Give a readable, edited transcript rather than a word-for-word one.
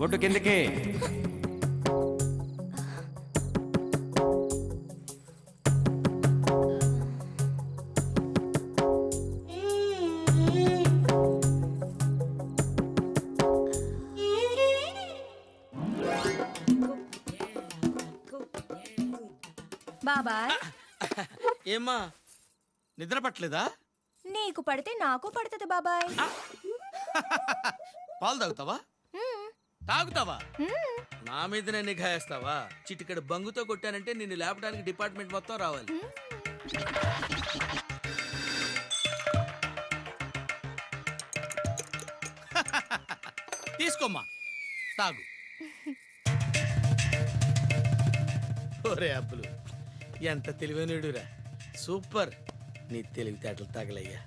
కొట్టు కిందకి. బాబాయ్, ఏమ్మా నిద్ర పట్టలేదా? నీకు పడితే నాకు పడుతుంది బాబాయ్. పాలు తాగుతావా? తాగుతావా? నా మీదనే నిఘా వేస్తావా? చిటికెడు బంగుతో కొట్టానంటే నిన్ను లేపడానికి డిపార్ట్మెంట్ మొత్తం రావాలి. తీసుకోమ్మా, తాగు. ఓరే అబ్బులు, ఎంత తెలివైనడురా. సూపర్, నీ తెలివితేటలు తగలయ్యా.